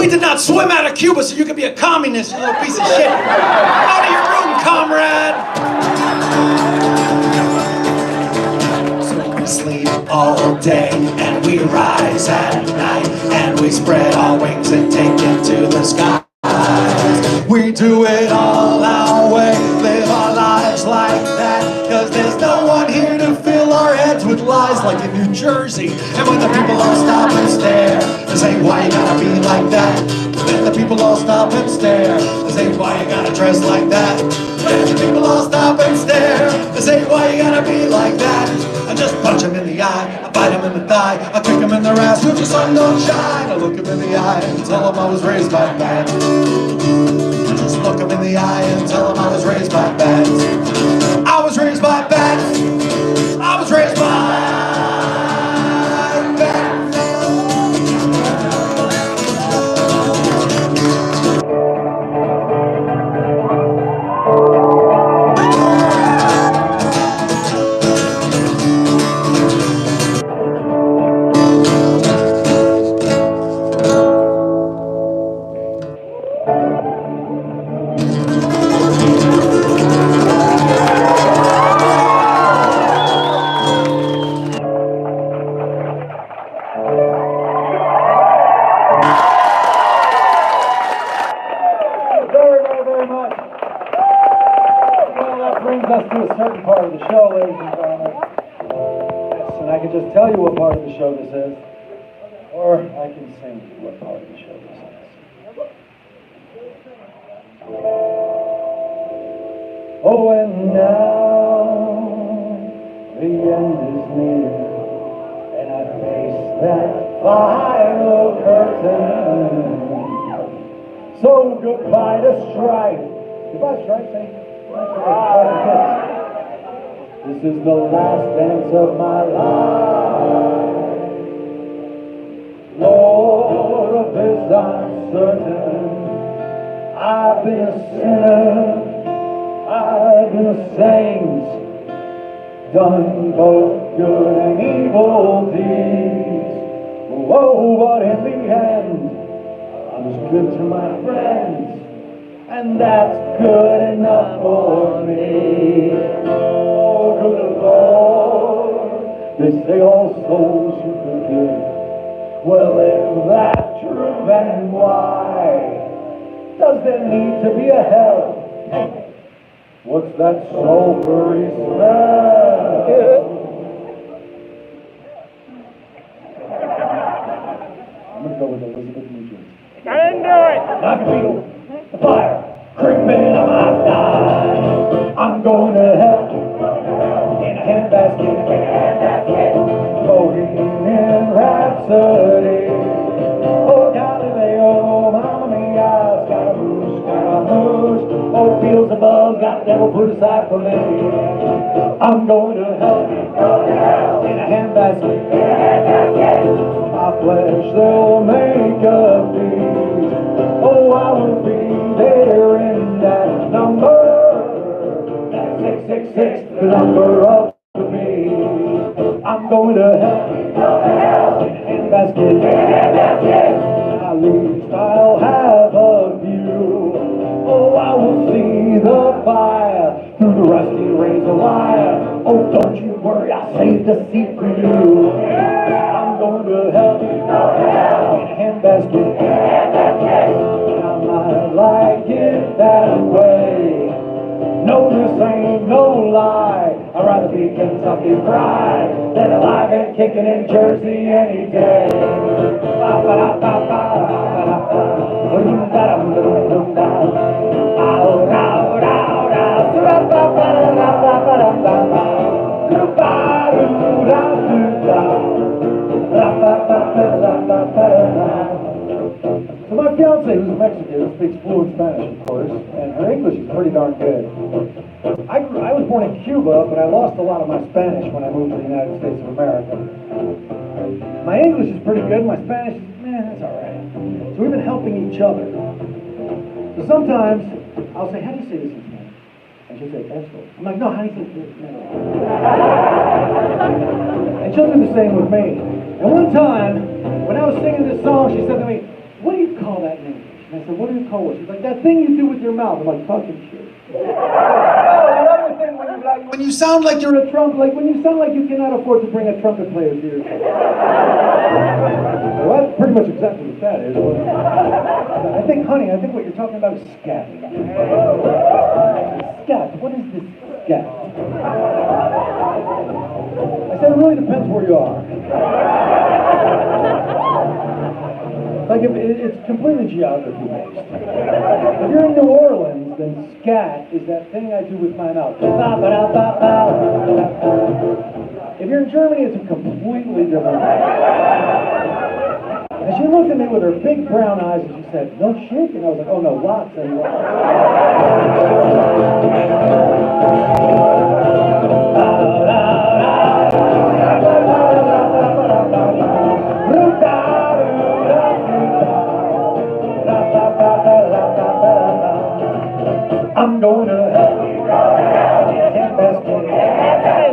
We did not swim out of Cuba so you could be a communist, you little piece of shit. Out of your room, comrade. So we sleep all day and we rise at night and we spread our wings and take it to the sky. We do it all our way, live our lives like that, cause there's no one here to fill our heads with lies like in New Jersey. And when the people all stop and stare, they say, why you gotta be like that? When the people all stop and stare, they say, why you gotta dress like that? When the people all stop and stare, they say, why you gotta be like that? I just punch them in the eye, I bite them in the thigh, I kick them in their ass with the sun don't shine. I look them in the eye and tell them I was raised by bad. Just look him in the eye and tell him I was raised by bats. I was raised by bats. I was raised by bats. Just tell you what part of the show this is, or I can sing you what part of the show this is. Oh, and now the end is near, and I face that final curtain. So goodbye to strife. Goodbye, strife. Say goodbye. This is the last dance of my life. Lord, of this I'm certain. I've been a sinner, I've been a saint, done both good and evil deeds. Oh, but in the end, I was good to my friends, and that's good enough for me. Oh, good Lord, they say all souls you forgive. Well, if that's true, then why does there need to be a hell? What's that sulphury smell? I'm gonna go with Elizabeth Nugent. I didn't do it! Knock a beetle, the fire, creeping on my thigh. I'm going to hell in a handbasket, Bohemian Rhapsody. Oh, Galileo, Mamma Mia, Scaramouche, Scaramouche. Oh, fields above, got the devil put aside for me. I'm going to hell in a handbasket. My flesh they'll make a feast. Oh, I will be there in that number. 666, the number of the beast. I'm going to hell in a handbasket. At least I'll have a view. Oh, I will see the fire through the rusty razor wire. Oh, don't you worry, I saved a seat for you. I'm going to hell in a handbasket. I might like it that way. No, this ain't no lie. I'd rather be Kentucky Fried than alive and kicking in Jersey any day. So my fiance, who's Mexican, speaks fluent Spanish, of course, and her English is pretty darn good. I was born in Cuba, but I lost a lot of my Spanish when I moved to the United States of America. My English is pretty good, my Spanish, that's all right. So we've been helping each other. So sometimes I'll say, how do you say this in Spanish? And she'll say, esto. I'm like, no, how do you say this? And she'll do the same with me. And one time, when I was singing this song, she said to me, what do you call that said, what do you call it? She's like, that thing you do with your mouth. I'm like, talking shit. Another thing when you sound like you're a trumpet, like when you sound like you cannot afford to bring a trumpet player to your show. Well, that's pretty much exactly what that is. I think, honey, I think what you're talking about is scat. Scat, what is this scat? I said, it really depends where you are. Like, it's completely geography based. If you're in New Orleans, then scat is that thing I do with my mouth. If you're in Germany, it's a completely different thing. And she looked at me with her big brown eyes and she said, no shit? And I was like, oh no, lots and lots. I'm going to hell.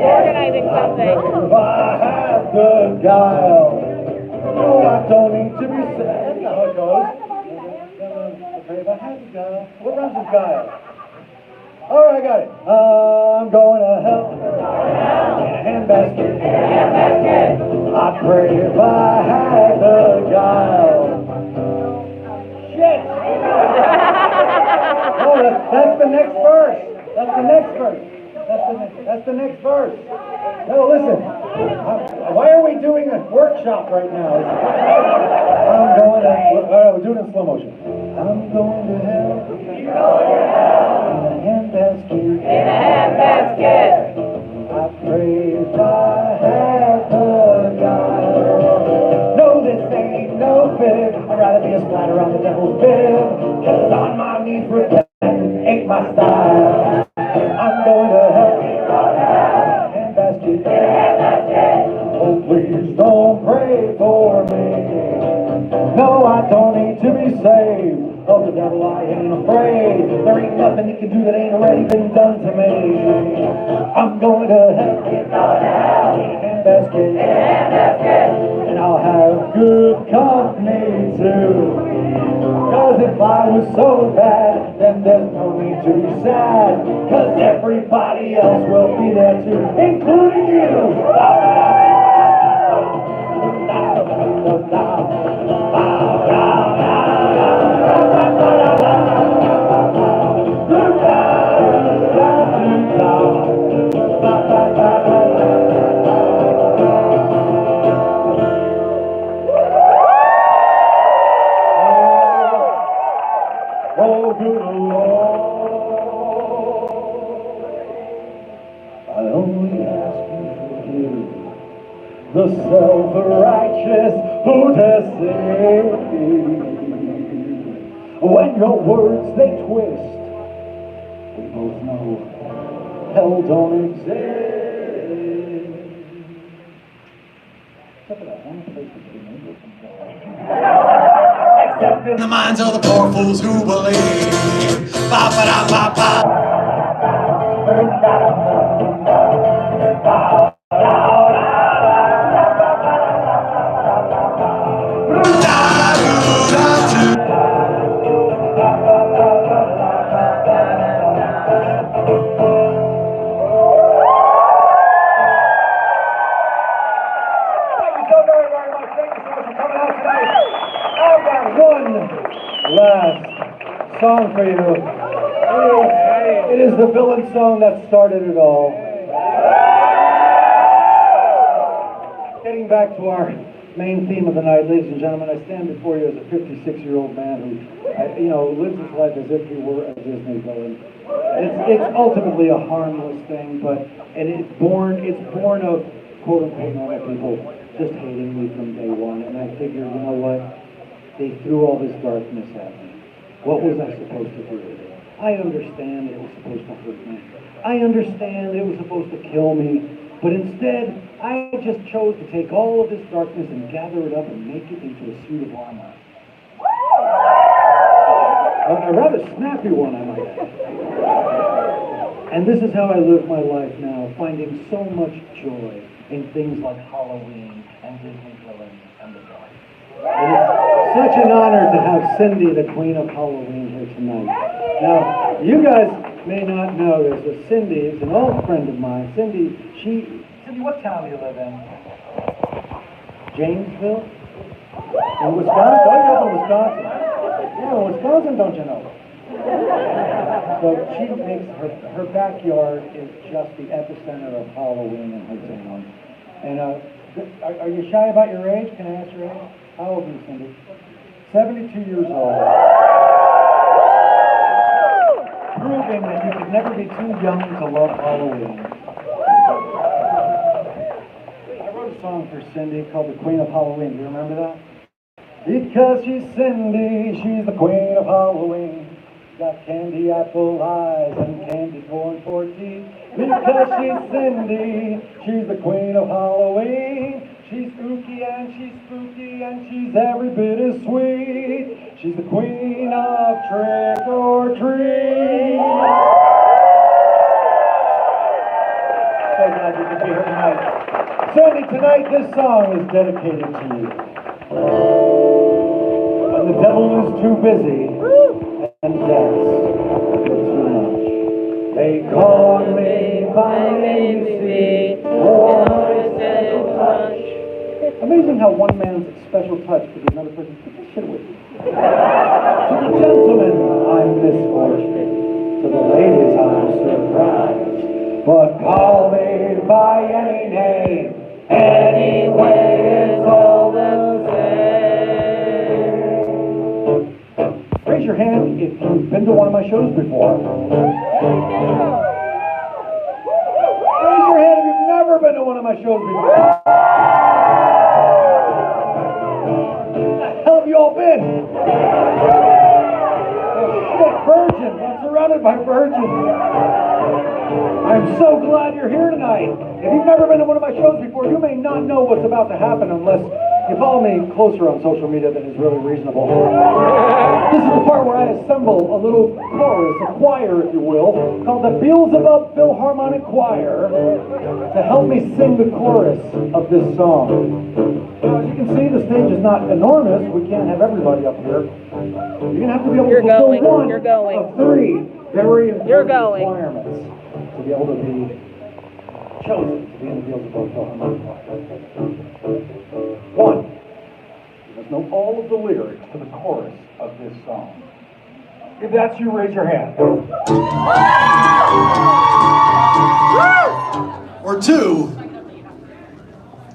Organizing something. If I have the guile, no, I don't need to be sad. That's how it goes. Okay, if I have the guile, what rhymes with guile? All right, I got it. I'm going to hell in a handbasket. I pray if I had the guile. Shit! Oh, that's the next verse. That's the next verse. That's the next verse. No, listen. Why are we doing a workshop right now? I'm going to. We're doing it in slow motion. I'm going to hell. In a handbasket. I pray if I had the guile. No, this ain't no fib. I'd rather be a splatter on the devil's bib. Cause on my knees repent ain't my style. I'm going to hell. Handbasket. Oh, please don't pray for me. No, I don't need to be saved. Of the devil I ain't afraid. There ain't nothing he can do that ain't already been done to me. I'm going to hell. Handbasket. And I'll have good company too. Cause if I was so bad, then there's no need to be sad. Cause everybody else will be there too, including you. Oh, good Lord, I only ask you to forgive the self-righteous who deceive. When your words they twist, we both know hell don't exist. Except for that one place that they made it from Except in the minds of the poor fools who believe. Ba ba da ba ba. last song for you. It is the villain song that started it all. Getting back to our main theme of the night, ladies and gentlemen, I stand before you as a 56-year-old man who, lives his life as if he were a Disney villain. It's ultimately a harmless thing, and it's born of quote-unquote normal people just hating me from day one. And I figured, you know what? They threw all this darkness at me. What was I supposed to do? I understand it was supposed to hurt me. I understand it was supposed to kill me. But instead, I just chose to take all of this darkness and gather it up and make it into a suit of armor. A rather snappy one, I might add. And this is how I live my life now, finding so much joy in things like Halloween and Disney villains and the dark. It is such an honor to have Cindy, the Queen of Halloween, here tonight. Now, you guys may not know this, but Cindy is an old friend of mine. Cindy, what town do you live in? Janesville? In Wisconsin? Oh, you're up in Wisconsin. Yeah, Wisconsin, don't you know? So she makes her backyard is just the epicenter of Halloween in her town. And are you shy about your age? Can I ask your age? How old are you, Cindy? 72 years old. Proving that you could never be too young to love Halloween. I wrote a song for Cindy called The Queen of Halloween. Do you remember that? Because she's Cindy, she's the Queen of Halloween. Got candy apple eyes and candy corn for teeth. Because she's Cindy, she's the Queen of Halloween. She's spooky and she's spooky and she's every bit as sweet. She's the Queen of trick or treat. So glad you could be here tonight. Cindy, tonight this song is dedicated to you. When the devil is too busy and dance too much, they call me by name, see, amazing how one man's special touch could be another person's. Get this shit with you. To the gentlemen, I'm misfortunate. To the ladies, I'm surprised. But call me by any name, anyway, it's all the same. Raise your hand if you've been to one of my shows before. Raise your hand if you've never been to one of my shows before. Have you all been? Oh shit, virgins. I'm surrounded by virgins. I'm so glad you're here tonight. If you've never been to one of my shows before, you may not know what's about to happen unless you follow me closer on social media than is really reasonable. This is the part where I assemble a little chorus, a choir, if you will, called the Beelzebub Philharmonic Choir to help me sing the chorus of this song. Now, as you can see, the stage is not enormous. We can't have everybody up here. You're going to have to be able to fulfill one of three very important requirements to be able to be chosen to be in the Beelzebub Philharmonic Choir. One, you must know all of the lyrics to the chorus of this song. If that's you, raise your hand. Or two,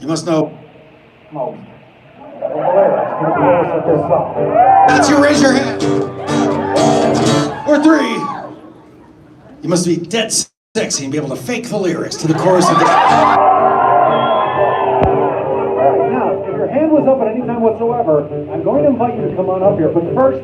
you must know. Most. The lyrics to the chorus of this song. That's you, raise your hand. Or three, you must be dead sexy and be able to fake the lyrics to the chorus of this. All right, now, if your hand was up at any time whatsoever, I'm going to invite you to come on up here, but first,